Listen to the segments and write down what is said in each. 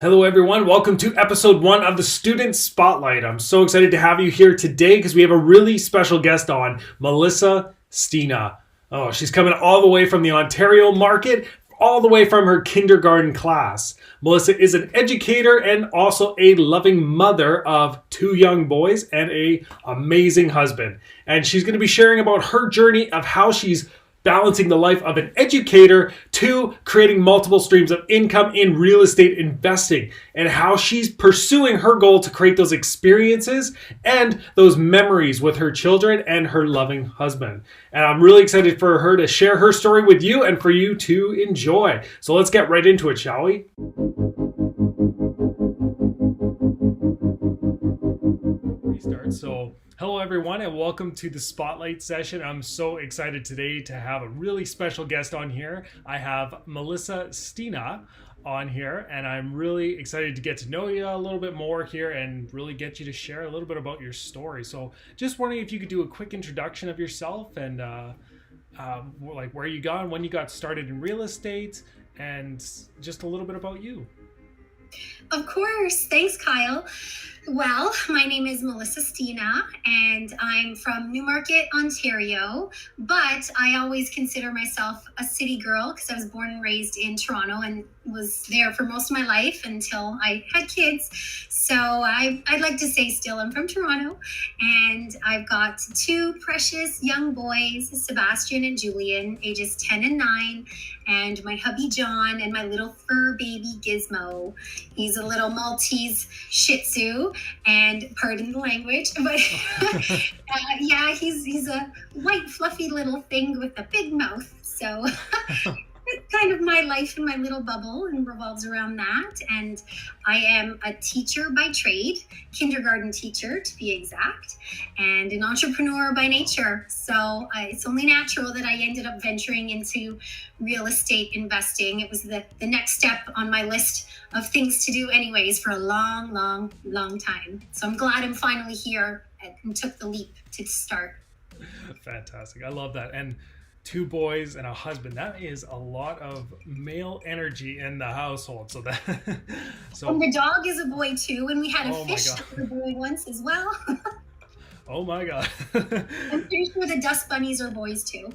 Hello, everyone. Welcome to episode 1 of the Student Spotlight. I'm so excited to have you here today because we have a really special guest on, Melissa Stina. Oh, she's coming all the way from the Ontario market, all the way from her kindergarten class. Melissa is an educator and also a loving mother of 2 young boys and an amazing husband. And she's going to be sharing about her journey of how she's balancing the life of an educator to creating multiple streams of income in real estate investing, and how she's pursuing her goal to create those experiences and those memories with her children and her loving husband. And I'm really excited for her to share her story with you and for you to enjoy. So let's get right into it, shall we? Restart. So hello, everyone, and welcome to the Spotlight session. I'm so excited today to have a really special guest on here. I have Melissa Stina on here, and I'm really excited to get to know you a little bit more here and really get you to share a little bit about your story. So just wondering if you could do a quick introduction of yourself and like where you got and when you got started in real estate, and just a little bit about you. Of course. Thanks, Kyle. Well, my name is Melissa Stina, and I'm from Newmarket, Ontario, but I always consider myself a city girl because I was born and raised in Toronto and was there for most of my life until I had kids. So I'd like to say still I'm from Toronto, and I've got 2 precious young boys, Sebastian and Julian, ages 10 and 9, and my hubby John and my little fur baby Gizmo. He's a little Maltese Shih Tzu, and pardon the language, but yeah, he's a white fluffy little thing with a big mouth. So it's kind of my life in my little bubble and revolves around that. And I am a teacher by trade, kindergarten teacher to be exact, and an entrepreneur by nature. So it's only natural that I ended up venturing into real estate investing. It was the next step on my list of things to do anyways for a long, long, long time. So I'm glad I'm finally here and took the leap to start. Fantastic. I love that. And 2 boys and a husband. That is a lot of male energy in the household. So that And so the dog is a boy too, and we had a oh my fish god. that was a boy once as well. Oh my god. I'm pretty sure the dust bunnies are boys too.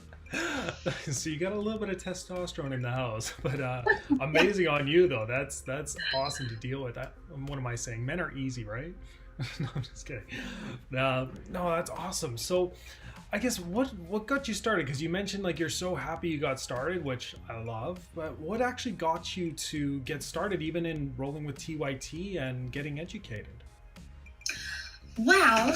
So you got a little bit of testosterone in the house, but amazing on you though. That's awesome to deal with. What am I saying? Men are easy, right? No, I'm just kidding. No, that's awesome. So I guess what got you started? Because you mentioned like you're so happy you got started, which I love. But what actually got you to get started, even in rolling with TYT and getting educated? Well,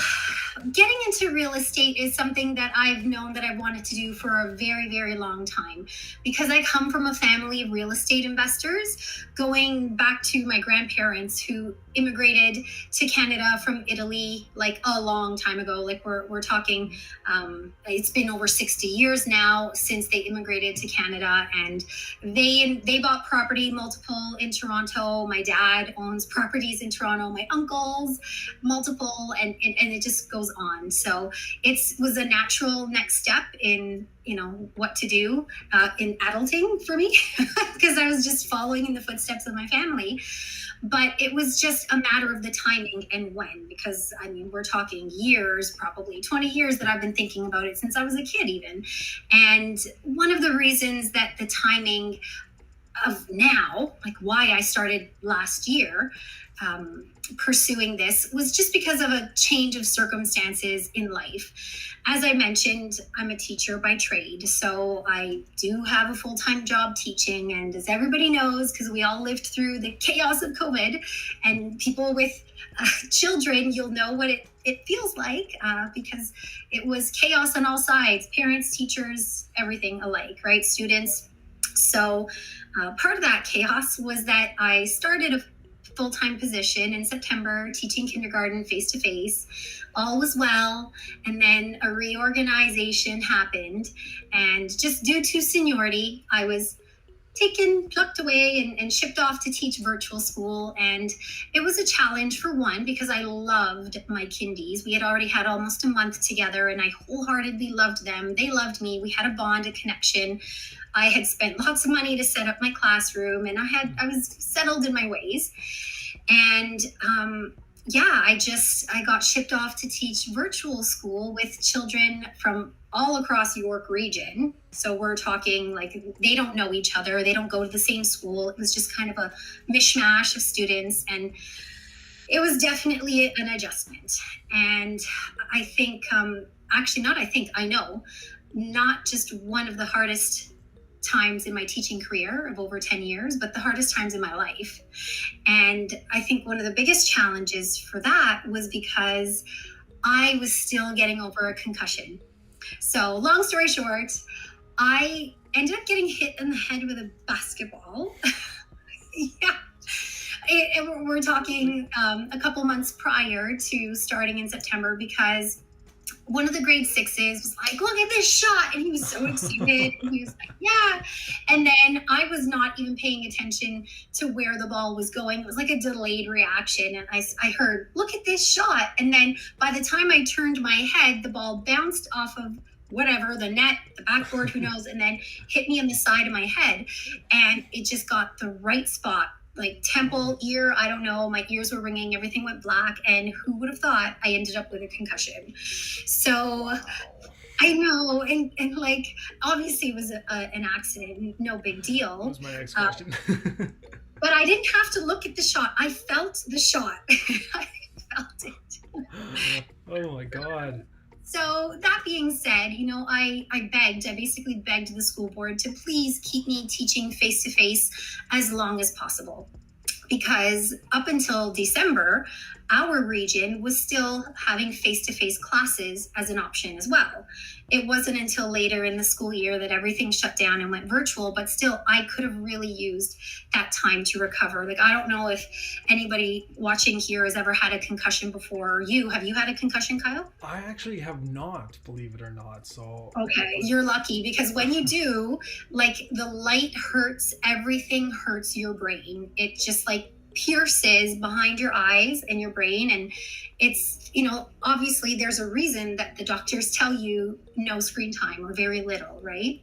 getting into real estate is something that I've known that I've wanted to do for a very, very long time because I come from a family of real estate investors, going back to my grandparents who immigrated to Canada from Italy like a long time ago. Like we're talking, it's been over 60 years now since they immigrated to Canada, and they bought property multiple in Toronto. My dad owns properties in Toronto. My uncles multiple, and it just goes on. So it was a natural next step in what to do in adulting for me because I was just following in the footsteps of my family. But it was just a matter of the timing and when, because I mean, we're talking years, probably 20 years that I've been thinking about it since I was a kid even. And one of the reasons that the timing of now, like why I started last year, pursuing this was just because of a change of circumstances in life. As I mentioned, I'm a teacher by trade, so I do have a full-time job teaching. And as everybody knows, because we all lived through the chaos of COVID, and people with children, you'll know what it feels like because it was chaos on all sides, parents, teachers, everything alike, right? Students. So part of that chaos was that I started a full-time position in September, teaching kindergarten face-to-face. All was well, and then a reorganization happened, and just due to seniority, I was plucked away and shipped off to teach virtual school. And it was a challenge for one, because I loved my kindies. We had already had almost a month together and I wholeheartedly loved them. They loved me. We had a bond, a connection. I had spent lots of money to set up my classroom and I was settled in my ways. And I got shipped off to teach virtual school with children from all across York region. So we're talking like they don't know each other. They don't go to the same school. It was just kind of a mishmash of students. And it was definitely an adjustment. And I think, I know, not just one of the hardest times in my teaching career of over 10 years, but the hardest times in my life. And I think one of the biggest challenges for that was because I was still getting over a concussion. So long story short, I ended up getting hit in the head with a basketball. We're talking a couple months prior to starting in September, because one of the grade sixes was like, look at this shot. And he was so excited. And he was like, yeah. And then I was not even paying attention to where the ball was going. It was like a delayed reaction. And I heard, look at this shot. And then by the time I turned my head, the ball bounced off of whatever, the net, the backboard, who knows, and then hit me on the side of my head. And it just got the right spot. Like temple, ear, I don't know. My ears were ringing. Everything went black. And who would have thought I ended up with a concussion? So I know. And like, obviously it was an accident. No big deal. That was my next question. But I didn't have to look at the shot. I felt the shot. I felt it. Oh my God. So that being said, I basically begged the school board to please keep me teaching face-to-face as long as possible. Because up until December, our region was still having face-to-face classes as an option as well. It wasn't until later in the school year that everything shut down and went virtual, but still I could have really used that time to recover. Like, I don't know if anybody watching here has ever had a concussion before. Have you had a concussion, Kyle? I actually have not, believe it or not. So okay, you're lucky, because when you do, like, the light hurts, everything hurts your brain. It just like pierces behind your eyes and your brain. And it's, obviously there's a reason that the doctors tell you no screen time or very little, right?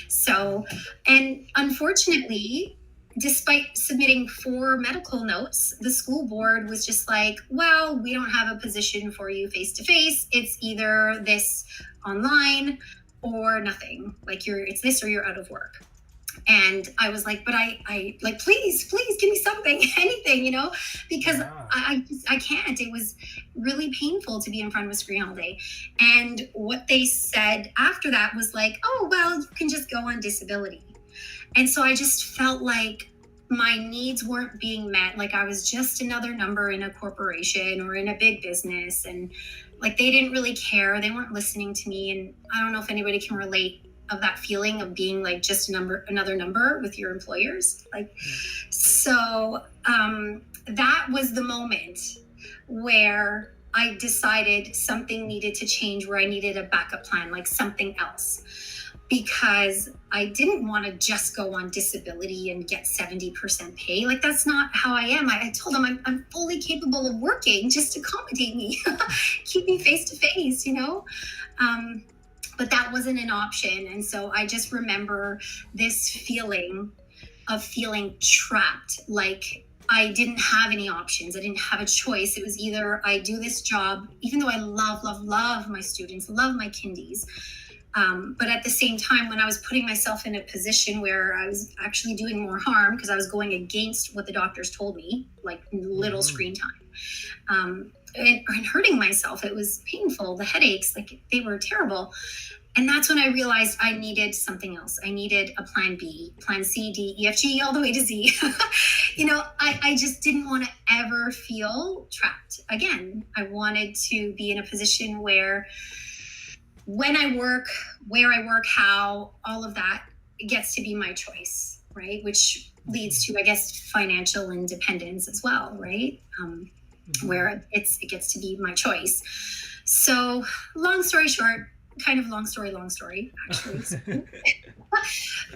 So, and unfortunately, despite submitting 4 medical notes, the school board was just like, well, we don't have a position for you face-to-face. It's either this online or nothing. Like, it's this or you're out of work. And I was like, but I like, please give me something, anything, because I can't. It was really painful to be in front of a screen all day. And what they said after that was like, oh, well, you can just go on disability. And so I just felt like my needs weren't being met. Like, I was just another number in a corporation or in a big business. And like, they didn't really care. They weren't listening to me. And I don't know if anybody can relate of that feeling of being like just another number with your employers. Like, so that was the moment where I decided something needed to change, where I needed a backup plan, like something else, because I didn't want to just go on disability and get 70% pay. Like, that's not how I am. I told them I'm fully capable of working, just accommodate me, keep me face to face, but that wasn't an option. And so I just remember this feeling of feeling trapped. Like, I didn't have any options. I didn't have a choice. It was either I do this job, even though I love my students, love my kindies. But at the same time, when I was putting myself in a position where I was actually doing more harm because I was going against what the doctors told me, like little screen time, and hurting myself. It was painful. The headaches, like, they were terrible. And that's when I realized I needed something else. I needed a plan B, plan C, D, E, F, G, all the way to Z. I just didn't want to ever feel trapped again. I wanted to be in a position where when I work, where I work, how, all of that, it gets to be my choice, right? Which leads to, I guess, financial independence as well, right? Where it gets to be my choice. So long story short, kind of long story, actually.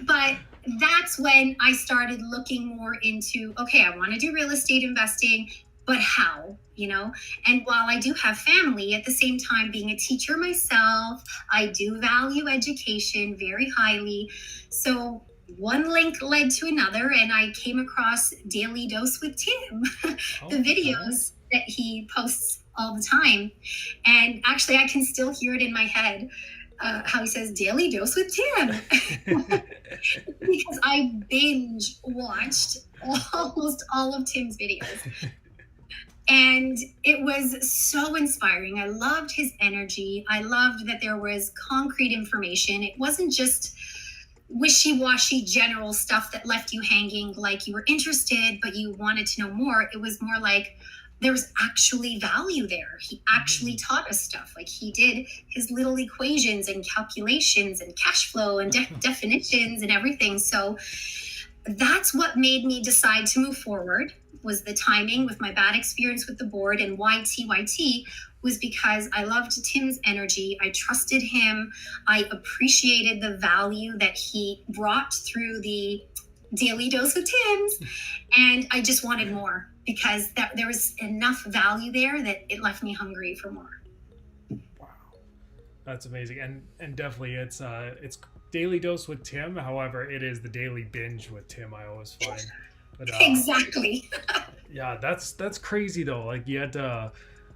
But that's when I started looking more into, okay, I want to do real estate investing, but how, And while I do have family, at the same time, being a teacher myself, I do value education very highly. So one link led to another, and I came across Daily Dose with Tim, the videos that he posts all the time. And actually, I can still hear it in my head, how he says Daily Dose with Tim. Because I binge watched almost all of Tim's videos. And it was so inspiring. I loved his energy. I loved that there was concrete information. It wasn't just wishy-washy general stuff that left you hanging like you were interested, but you wanted to know more. It was more like there was actually value there. He actually taught us stuff. Like he did his little equations and calculations and cash flow and definitions and everything. So that's what made me decide to move forward, was the timing with my bad experience with the board. And why TYT was because I loved Tim's energy. I trusted him. I appreciated the value that he brought through the Daily Dose of Tim's. And I just wanted more, because there was enough value there that it left me hungry for more. Wow. That's amazing. And definitely it's Daily Dose with Tim. However, it is the Daily Binge with Tim, I always find. But, exactly. Yeah, that's crazy though. Like you had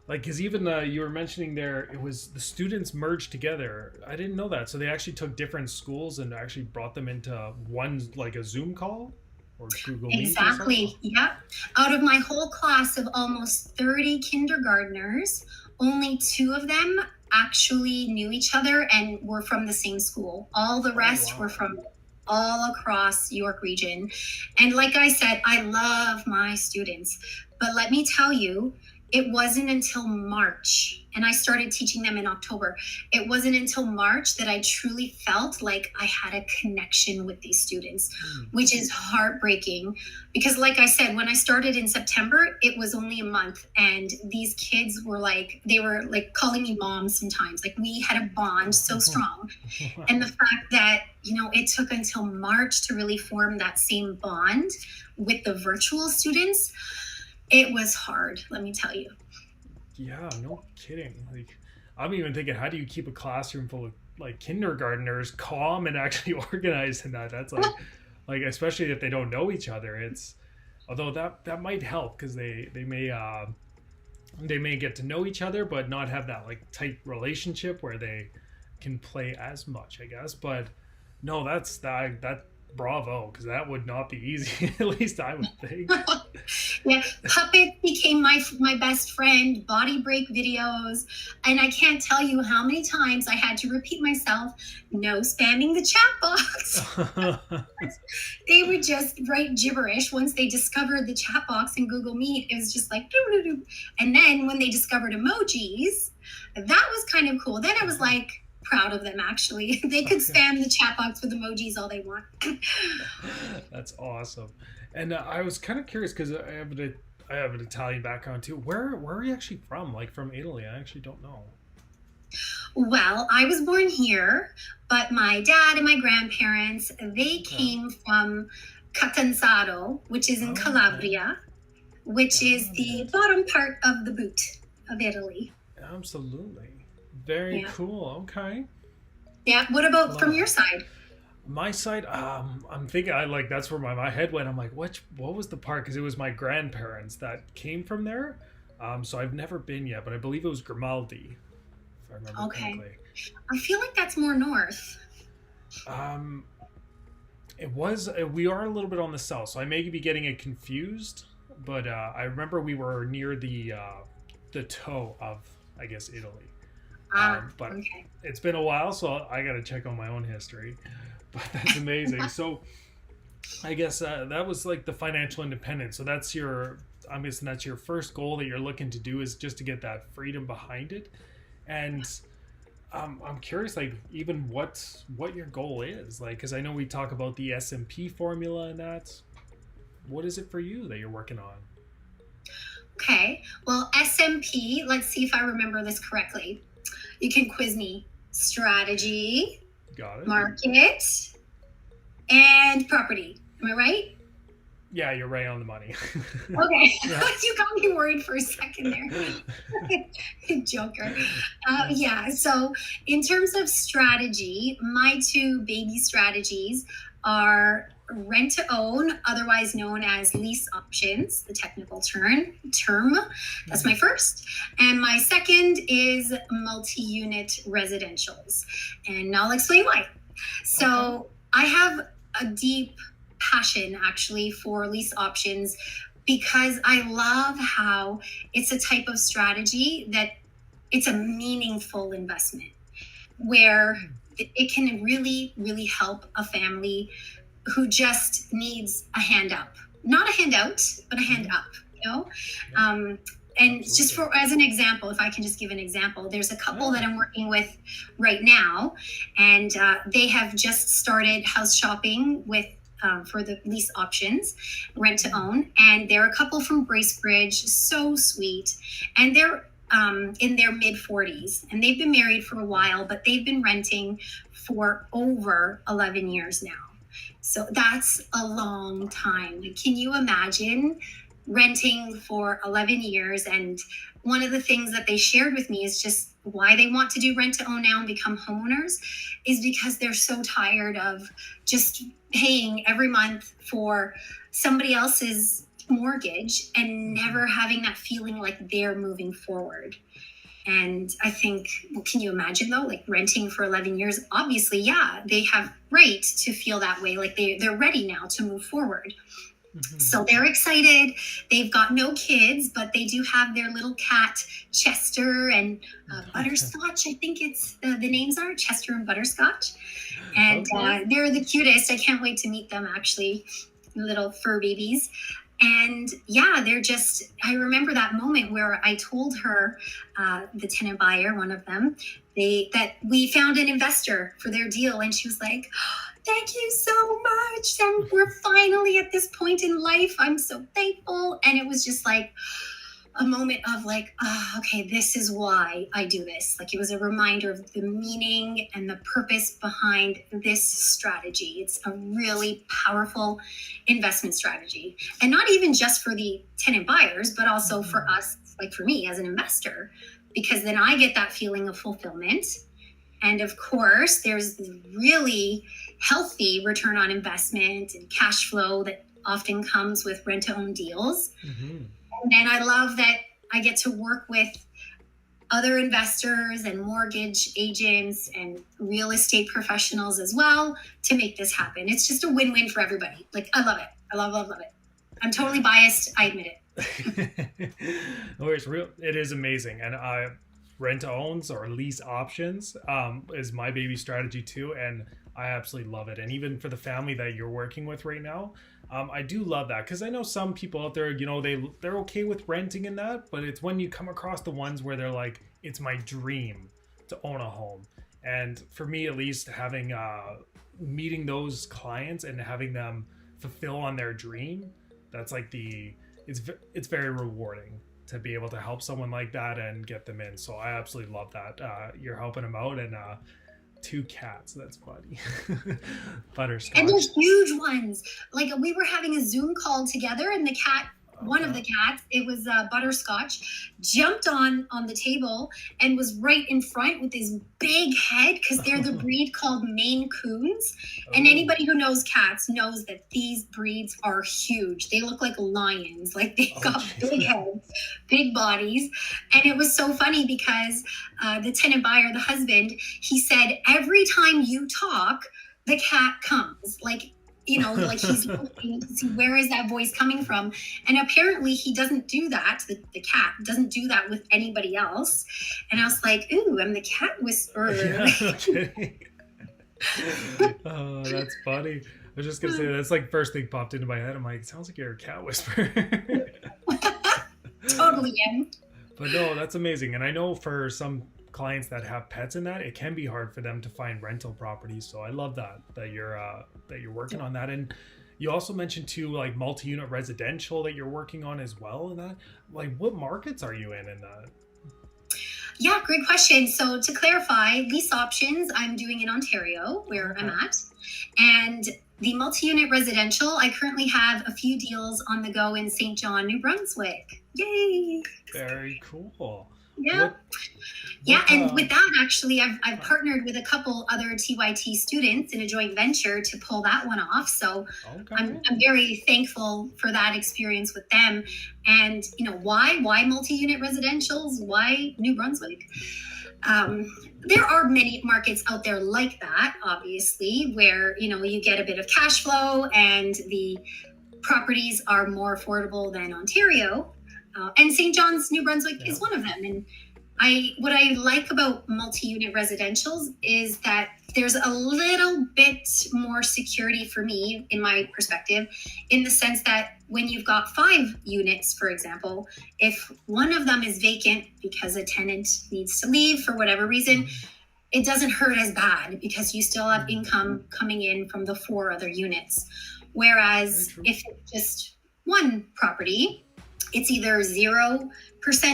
because even you were mentioning there, it was the students merged together. I didn't know that. So they actually took different schools and actually brought them into one, like a Zoom call or Google Meet. Exactly. Yep. Out of my whole class of almost 30 kindergartners, only 2 of them actually knew each other and were from the same school. All the rest were from all across York region. And like I said, I love my students, but let me tell you, it wasn't until March, and I started teaching them in October. It wasn't until March that I truly felt like I had a connection with these students, which is heartbreaking. Because like I said, when I started in September, it was only a month, and these kids were they were calling me mom sometimes. Like we had a bond so strong. And the fact that, it took until March to really form that same bond with the virtual students, it was hard, let me tell you. Yeah, no kidding. Like, I'm even thinking, how do you keep a classroom full of kindergartners calm and actually organized in that? That's like especially if they don't know each other. It's although that might help because they may get to know each other, but not have that tight relationship where they can play as much, I guess. But no, that's that. Bravo, because that would not be easy. At least I would think. Yeah, Puppet became my best friend. Boddy break videos, and I can't tell you how many times I had to repeat myself. No spamming the chat box. They would just write gibberish once they discovered the chat box in Google Meet. It was just like, doo-doo-doo. And then when they discovered emojis, that was kind of cool. Then I was like, proud of them, actually. They could spam the chat box with emojis all they want. That's awesome. And I was kind of curious because I have an Italian background too. Where are you actually from? Like from Italy? I actually don't know. Well, I was born here, but my dad and my grandparents, they came from Catanzaro, which is in Calabria, which is the bottom part of the boot of Italy. Absolutely. Very cool. Okay. Yeah. What about from your side? My side, I'm thinking that's where my head went. I'm like, what was the part? Because it was my grandparents that came from there. So I've never been yet, but I believe it was Grimaldi, if I remember correctly. I feel like that's more north. It was. We are a little bit on the south, so I may be getting it confused. But I remember we were near the toe of, I guess, Italy. But it's been a while, so I got to check on my own history. But that's amazing. So I guess that was like the financial independence. So I'm guessing that's your first goal that you're looking to do, is just to get that freedom behind it. And I'm curious, even what your goal is, because I know we talk about the S&P formula and that. What is it for you that you're working on? Okay. Well, S&P, let's see if I remember this correctly. You can quiz me. strategy, Got it. market, and property. Am I right? Yeah, you're right on the money. Okay. Yeah. You got me worried for a second there. Joker. Yeah. So, in terms of strategy, my two baby strategies are rent to own, otherwise known as lease options, the technical term. That's my first. And my second is multi-unit residentials. And I'll explain why. So, I have a deep passion actually for lease options because I love how it's a type of strategy that it's a meaningful investment where it can really, really help a family who just needs a hand up. Not a handout, but a hand up, you know? And just for as an example, if I can just give an example, there's a couple that I'm working with right now, and they have just started house shopping with for the lease options, rent to own, and they're a couple from Bracebridge, so sweet, and they're in their mid 40s, and they've been married for a while, but they've been renting for over 11 years now. So that's a long time. Can you imagine renting for 11 years? And one of the things that they shared with me is just why they want to do rent to own now and become homeowners is because they're so tired of just paying every month for somebody else's mortgage and never having that feeling like they're moving forward. And I think, well, can you imagine though, like renting for 11 years? Obviously, yeah, they have right to feel that way. Like they're ready now to move forward. So they're excited. They've got no kids, but they do have their little cat, Chester and Butterscotch. I think it's the names are Chester and Butterscotch. And they're the cutest. I can't wait to meet them, actually, little fur babies. And yeah, they're just, I remember that moment where I told her, the tenant buyer, one of them, that we found an investor for their deal. And she was like, thank you so much. And we're finally at this point in life. I'm so thankful. And it was just like a moment of like, okay, this is why I do this. Like it was a reminder of the meaning and the purpose behind this strategy. It's a really powerful investment strategy. And not even just for the tenant buyers, but also for us, like for me as an investor, because then I get that feeling of fulfillment. And of course, there's the really healthy return on investment and cash flow that often comes with rent to own deals. And then I love that I get to work with other investors and mortgage agents and real estate professionals as well to make this happen. It's just a win-win for everybody. Like, I love it. I love it. I'm totally biased. I admit it. No, it is amazing. And rent to owns or lease options is my baby strategy too. And I absolutely love it. And even for the family that you're working with right now, I do love that because I know some people out there, you know, they're okay with renting and that, but it's when you come across the ones where they're like, it's my dream to own a home. And for me, at least, having meeting those clients and having them fulfill on their dream, that's like it's very rewarding to be able to help someone like that and get them in. So I absolutely love that. You're helping them out, and 2 cats. That's Boddy. Butterscotch. And they're huge ones. Like we were having a Zoom call together, and the cat, one of the cats, it was Butterscotch, jumped on the table and was right in front with his big head because they're the breed called Maine Coons. And anybody who knows cats knows that these breeds are huge. They look like lions. Like they've got big heads, big bodies. And it was so funny because the tenant buyer, the husband, he said, every time you talk, the cat comes. Like, you know, like he's looking to see where is that voice coming from. And apparently he doesn't do that. The cat doesn't do that with anybody else. And I was like, ooh, I'm the cat whisperer. Yeah, okay. Oh, that's funny. I was just going to say, that's like first thing popped into my head. I'm like, it sounds like you're a cat whisperer. Totally am. But no, that's amazing. And I know for some clients that have pets in that, it can be hard for them to find rental properties. So I love that you're working on that. And you also mentioned too, like multi-unit residential that you're working on as well. And that, like, what markets are you in that? Yeah, great question. So to clarify, lease options I'm doing in Ontario, where I'm at, and the multi-unit residential, I currently have a few deals on the go in St. John, New Brunswick. Yay! Very cool. Yeah. What Yeah, what and with that, actually, I've partnered with a couple other TYT students in a joint venture to pull that one off. So okay. I'm very thankful for that experience with them. And why multi-unit residentials? Why New Brunswick? Um, there are many markets out there like that, obviously, where you get a bit of cash flow and the properties are more affordable than Ontario. And St. John's, New Brunswick is one of them. And what I like about multi-unit residentials is that there's a little bit more security for me, in my perspective, in the sense that when you've got 5 units, for example, if one of them is vacant because a tenant needs to leave for whatever reason, it doesn't hurt as bad because you still have income coming in from the 4 other units. Whereas if it's just one property, it's either 0%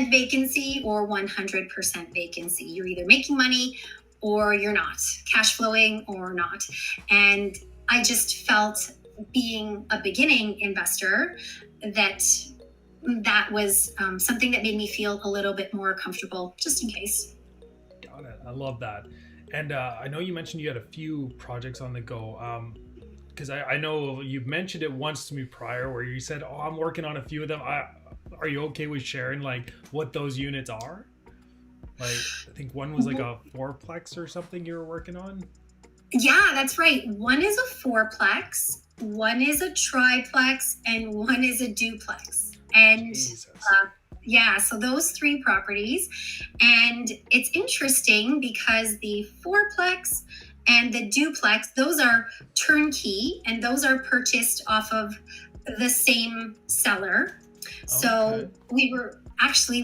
vacancy or 100% vacancy. You're either making money or you're not, cash flowing or not. And I just felt, being a beginning investor, that was something that made me feel a little bit more comfortable, just in case. Got it. I love that. And I know you mentioned you had a few projects on the go. Because I know you've mentioned it once to me prior where you said, oh, I'm working on a few of them. Are you okay with sharing like what those units are? Like, I think one was like a 4-plex or something you were working on. Yeah, that's right. One is a 4-plex, one is a triplex, and one is a duplex. And so those 3 properties. And it's interesting because the 4-plex and the duplex, those are turnkey, and those are purchased off of the same seller. So we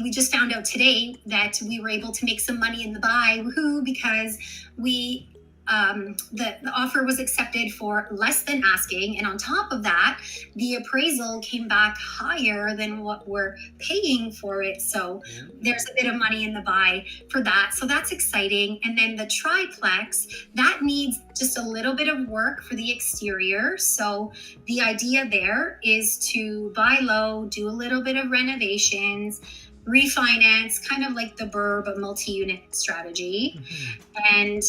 just found out today that we were able to make some money in the buy, woohoo, because the offer was accepted for less than asking, and on top of that, the appraisal came back higher than what we're paying for it. So there's a bit of money in the buy for that. So that's exciting. And then the triplex, that needs just a little bit of work for the exterior. So the idea there is to buy low, do a little bit of renovations, refinance, kind of like the BRRRR but multi-unit strategy. And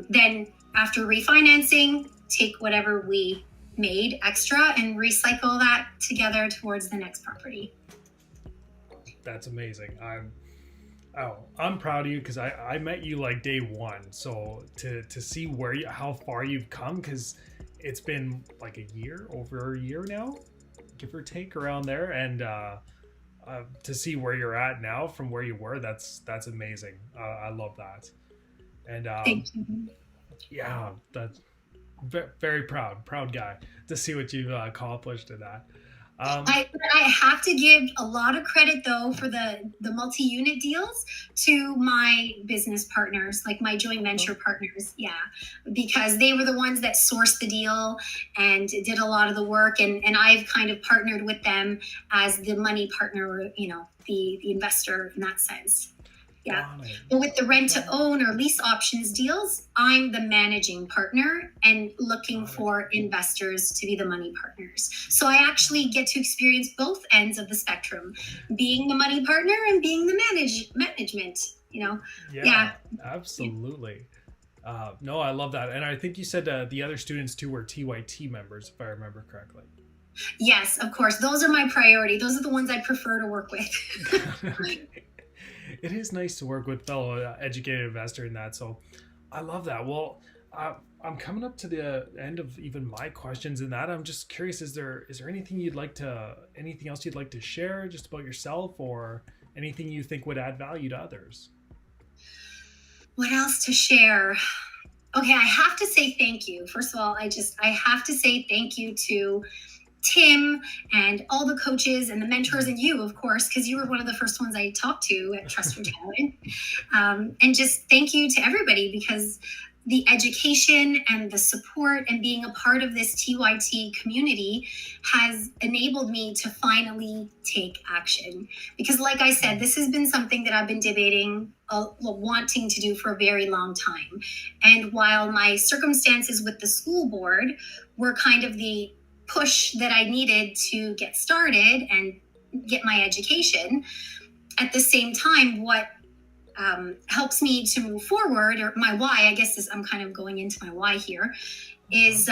then after refinancing, take whatever we made extra and recycle that together towards the next property. That's amazing. I'm proud of you because I met you like day one. So to see how far you've come, because it's been like over a year now, give or take around there. And to see where you're at now from where you were, that's amazing. I love that. And Thank you. Yeah, that's very proud guy to see what you've accomplished in that. I have to give a lot of credit though for the multi-unit deals to my business partners, like my joint venture partners. Yeah, because they were the ones that sourced the deal and did a lot of the work, and I've kind of partnered with them as the money partner, the investor in that sense. Yeah. But with the rent to own or lease options deals, I'm the managing partner and looking for investors to be the money partners. So I actually get to experience both ends of the spectrum, being the money partner and being the management, Yeah. Absolutely. No, I love that. And I think you said the other students too were TYT members, if I remember correctly. Yes, of course. Those are my priority. Those are the ones I prefer to work with. It is nice to work with fellow educated investor in that. So I love that. Well, I'm coming up to the end of even my questions in that. I'm just curious, is there anything else you'd like to share just about yourself, or anything you think would add value to others? What else to share? Okay, I have to say thank you. First of all, I have to say thank you to Tim and all the coaches and the mentors, and you, of course, because you were one of the first ones I talked to at Trust Your Talent. And just thank you to everybody, because the education and the support and being a part of this TYT community has enabled me to finally take action. Because like I said, this has been something that I've been debating, wanting to do for a very long time. And while my circumstances with the school board were kind of the push that I needed to get started and get my education, at the same time, what helps me to move forward, or my why, I guess is, I'm kind of going into my why here, is,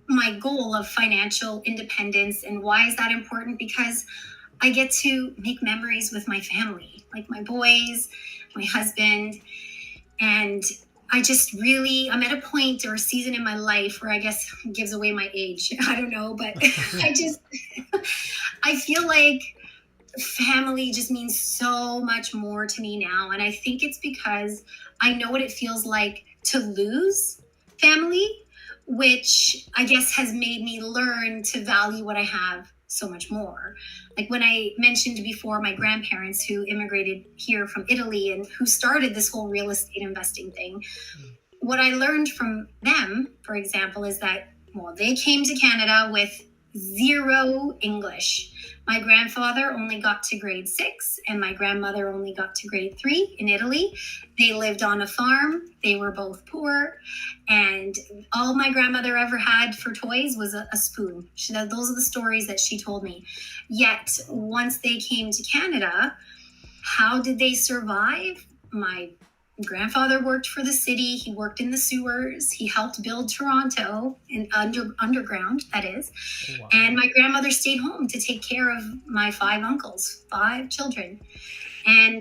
my goal of financial independence. And why is that important? Because I get to make memories with my family, like my boys, my husband. And I'm at a point or a season in my life where I guess gives away my age. I don't know, but I feel like family just means so much more to me now. And I think it's because I know what it feels like to lose family, which I guess has made me learn to value what I have so much more. Like when I mentioned before my grandparents who immigrated here from Italy and who started this whole real estate investing thing, what I learned from them, for example, is that, well, they came to Canada with zero English. My grandfather only got to grade 6 and my grandmother only got to grade 3 in Italy. They lived on a farm. They were both poor. And all my grandmother ever had for toys was a spoon. Those are the stories that she told me. Yet once they came to Canada, how did they survive? My grandfather worked for the city. He worked in the sewers. He helped build Toronto and underground, that is. Oh, wow. And my grandmother stayed home to take care of my 5 uncles, 5 children. And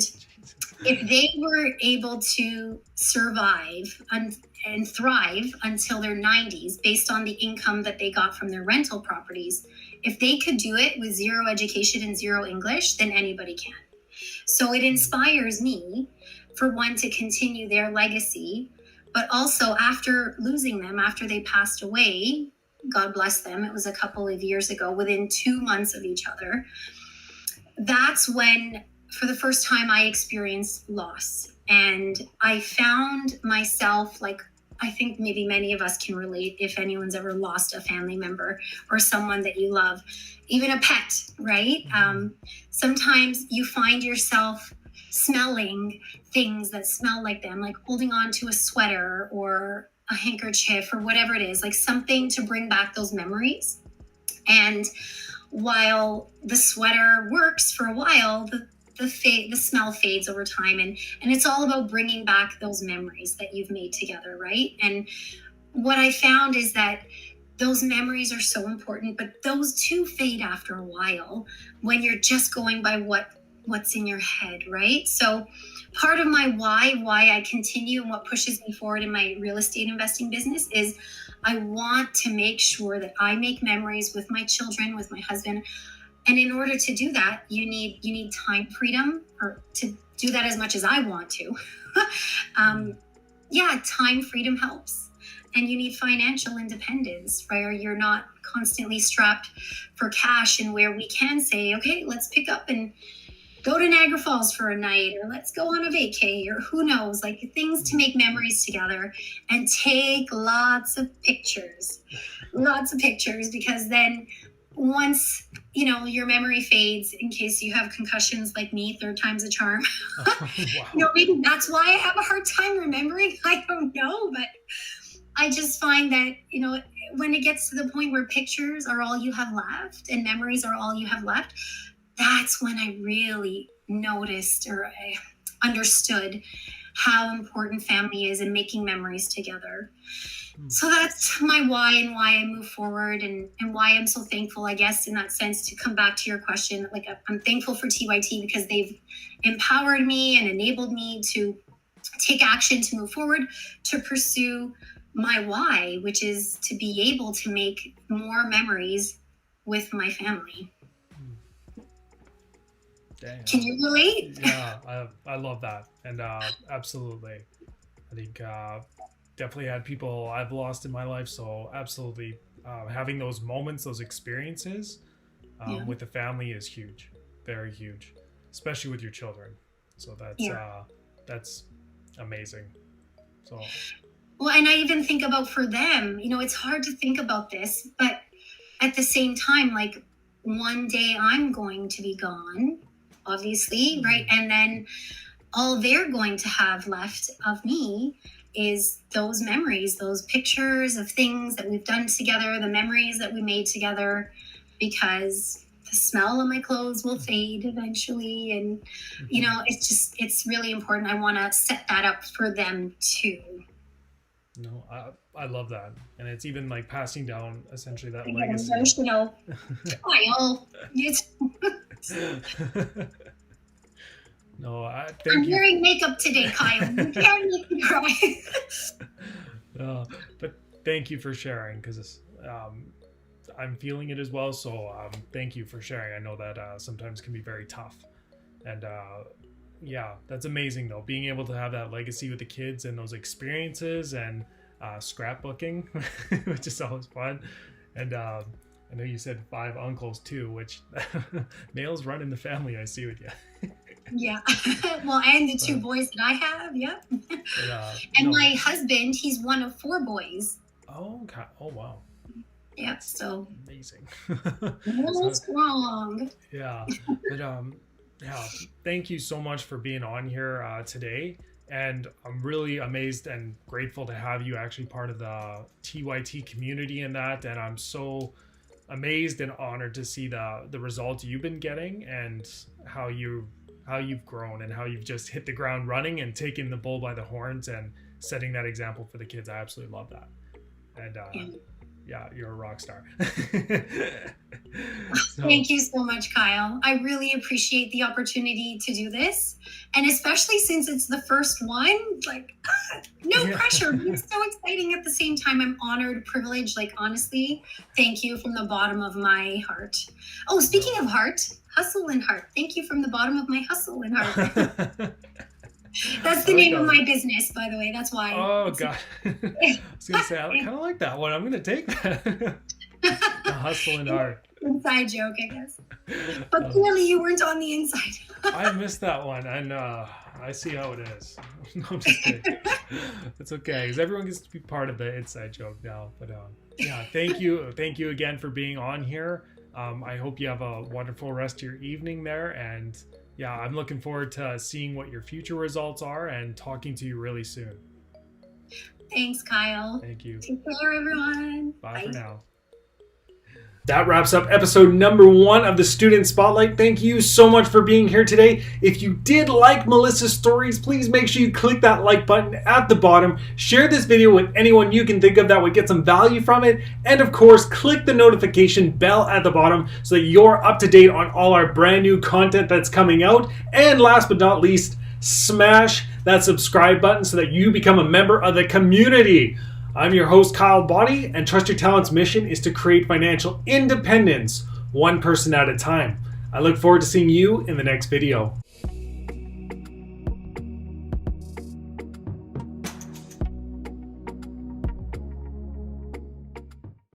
if they were able to survive and thrive until their 90s based on the income that they got from their rental properties, if they could do it with zero education and zero English, then anybody can. So it inspires me, for one, to continue their legacy, but also after losing them, after they passed away, God bless them, it was a couple of years ago, within 2 months of each other, that's when, for the first time, I experienced loss. And I found myself, like, I think maybe many of us can relate if anyone's ever lost a family member or someone that you love, even a pet, right? Sometimes you find yourself smelling things that smell like them, like holding on to a sweater or a handkerchief or whatever it is, like something to bring back those memories. And while the sweater works for a while, the smell fades over time. And it's all about bringing back those memories that you've made together, right? And what I found is that those memories are so important, but those too fade after a while when you're just going by what's in your head, right? So part of my why I continue and what pushes me forward in my real estate investing business is I want to make sure that I make memories with my children, with my husband. And in order to do that, you need time freedom, or to do that as much as I want to. Time freedom helps. And you need financial independence, right? Or you're not constantly strapped for cash, and where we can say, okay, let's pick up and go to Niagara Falls for a night, or let's go on a vacay, or who knows, like things to make memories together, and take lots of pictures, because then once, your memory fades, in case you have concussions like me, 3rd time's a charm. Wow. Maybe that's why I have a hard time remembering. I don't know, but I just find that, when it gets to the point where pictures are all you have left and memories are all you have left, that's when I really noticed, or I understood how important family is and making memories together. So that's my why, and why I move forward, and why I'm so thankful, I guess, in that sense, to come back to your question. Like, I'm thankful for TYT because they've empowered me and enabled me to take action, to move forward, to pursue my why, which is to be able to make more memories with my family. Damn. Can you relate? Yeah, I love that. And absolutely. I think definitely had people I've lost in my life. So absolutely having those moments, those experiences with the family is huge. Very huge, especially with your children. So that's amazing. So, well, and I even think about for them, it's hard to think about this, but at the same time, like one day I'm going to be gone, obviously, right? And then all they're going to have left of me is those memories, those pictures of things that we've done together, the memories that we made together, because the smell of my clothes will fade eventually. And, it's really important. I want to set that up for them too. No, I love that. And it's even like passing down essentially that I legacy. Emotional. Kyle. No, I'm wearing makeup today, Kyle. You can't make me cry. But thank you for sharing, because I'm feeling it as well. So thank you for sharing. I know that sometimes can be very tough. And yeah, that's amazing though. Being able to have that legacy with the kids and those experiences and scrapbooking, which is always fun. And I know you said 5 uncles too, which nails run in the family. I see with you. Yeah. Well, and the 2 boys that I have. Yep. And my husband, he's one of 4 boys. Oh, okay. Oh, wow. Yeah. So amazing. Strong. Yeah. But yeah. Thank you so much for being on here today. And I'm really amazed and grateful to have you actually part of the TYT community in that. And I'm so amazed and honored to see the results you've been getting and how you've grown and how you've just hit the ground running and taken the bull by the horns and setting that example for the kids. I absolutely love that. And yeah, you're a rock star. Thank you so much, Kyle. I really appreciate the opportunity to do this. And especially since it's the first one, like, no pressure. It's so exciting at the same time. I'm honored, privileged. Like, honestly, thank you from the bottom of my heart. Oh, speaking of heart, hustle and heart. Thank you from the bottom of my hustle and heart. That's the name of my business, by the way. That's why. Oh, God. I was going to say, I kind of like that one. I'm going to take that. The hustle and art. Inside joke, I guess. But clearly you weren't on the inside. I missed that one. And I see how it is. No, I'm just kidding. It's okay, because everyone gets to be part of the inside joke now. But yeah, thank you. Thank you again for being on here. I hope you have a wonderful rest of your evening there. And yeah, I'm looking forward to seeing what your future results are and talking to you really soon. Thanks, Kyle. Thank you. Take care, everyone. Bye for now. That wraps up episode number 1 of the Student Spotlight. Thank you so much for being here today. If you did like Melissa's stories, please make sure you click that like button at the bottom. Share this video with anyone you can think of that would get some value from it. And of course, click the notification bell at the bottom so that you're up to date on all our brand new content that's coming out. And last but not least, smash that subscribe button so that you become a member of the community. I'm your host, Kyle Boddy, and Trust Your Talent's mission is to create financial independence, one person at a time. I look forward to seeing you in the next video.